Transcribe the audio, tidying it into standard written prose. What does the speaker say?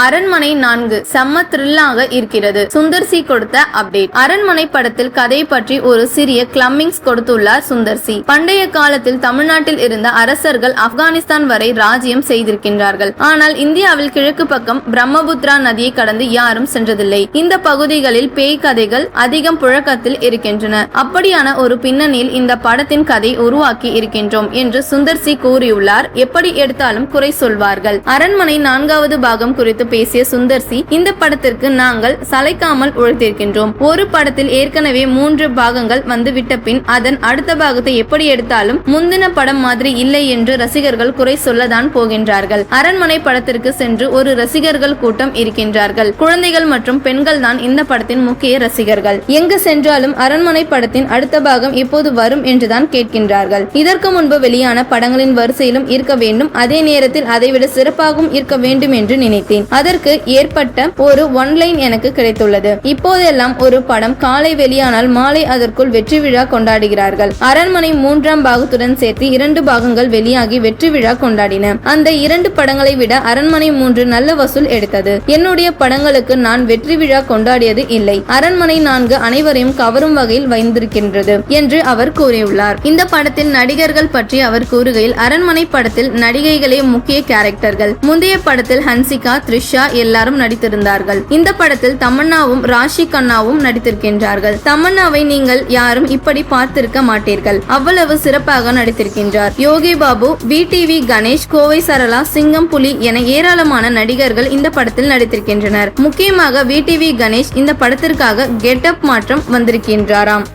அரண்மனை 4 செம்ம த்ரில்லாக இருக்கிறது. சுந்தர் சி கொடுத்த அப்டேட். அரண்மனை படத்தில் கதை பற்றி ஒரு சிறிய கிளம்மிங்ஸ் கொடுத்துள்ளார் சுந்தர் சி. பண்டைய காலத்தில் தமிழ்நாட்டில் இருந்த அரசர்கள் ஆப்கானிஸ்தான் வரை ராஜ்யம் செய்திருக்கின்றார்கள். ஆனால் இந்தியாவில் கிழக்கு பக்கம் பிரம்மபுத்திரா நதியை கடந்து யாரும் சென்றதில்லை. இந்த பகுதிகளில் பேய் கதைகள் அதிகம் புழக்கத்தில் இருக்கின்றன. அப்படியான ஒரு பின்னணியில் இந்த படத்தின் கதை உருவாக்கி இருக்கின்றோம் என்று சுந்தர் சி கூறியுள்ளார். எப்படி எடுத்தாலும் குறை சொல்வார்கள். அரண்மனை 4வது பாகம் குறித்து பேசிய சுந்தர் சி, இந்த படத்திற்கு நாங்கள் சளைக்காமல் உழைத்திருக்கின்றோம். ஒரு படத்தில் ஏற்கனவே 3 பாகங்கள் வந்து விட்ட பின் அதன் அடுத்த பாகத்தை எப்படி எடுத்தாலும் முந்தின படம் மாதிரி இல்லை என்று ரசிகர்கள் குறை சொல்லதான் போகின்றார்கள். அரண்மனை படத்திற்கு சென்று ஒரு ரசிகர்கள் கூட்டம் இருக்கின்றார்கள். குழந்தைகள் மற்றும் பெண்கள் தான் இந்த படத்தின் முக்கிய ரசிகர்கள். எங்கு சென்றாலும் அரண்மனை படத்தின் அடுத்த பாகம் எப்போது வரும் என்றுதான் கேட்கின்றார்கள். இதற்கு முன்பு வெளியான படங்களின் வரிசையிலும் இருக்க வேண்டும், அதே நேரத்தில் அதைவிட சிறப்பாகவும் இருக்க வேண்டும் என்று நினைத்தேன். அதற்கு ஏற்பட்ட ஒரு ஒன்லைன் எனக்கு கிடைத்துள்ளது. இப்போதெல்லாம் ஒரு படம் காலை வெளியானால் மாலை அதற்குள் வெற்றி விழா கொண்டாடுகிறார்கள். அரண்மனை 3ஆம் பாகத்துடன் சேர்த்து 2 பாகங்கள் வெளியாகி வெற்றி விழா கொண்டாடின. அந்த 2 படங்களை விட அரண்மனை 3 நல்ல வசூல் எடுத்தது. என்னுடைய படங்களுக்கு நான் வெற்றி விழா கொண்டாடியது இல்லை. அரண்மனை 4 அனைவரையும் கவரும் வகையில் வைத்திருக்கின்றது என்று அவர் கூறியுள்ளார். இந்த படத்தில் நடிகர்கள் பற்றி அவர் கூறுகையில், அரண்மனை படத்தில் நடிகைகளே முக்கிய கேரக்டர்கள். முந்தைய படத்தில் ஹன்சிகா, த்ரிஷா எல்லாரும் நடித்திருந்தார்கள். இந்த படத்தில் தமன்னாவும் ராஷி கண்ணாவும் நடித்திருக்கின்றார்கள். தமன்னாவை நீங்கள் யாரும் இப்படி பார்த்திருக்க மாட்டீர்கள். அவ்வளவு சிறப்பாக நடித்திருக்கின்றார். யோகி பாபு, VTV கணேஷ், கோவை சரளா, சிங்கம் புலி என ஏராளமான நடிகர்கள் இந்த படத்தில் நடித்திருக்கின்றனர். முக்கியமாக VTV கணேஷ் இந்த படத்திற்காக கெட்டப் மாற்றம் வந்திருக்கின்றாராம்.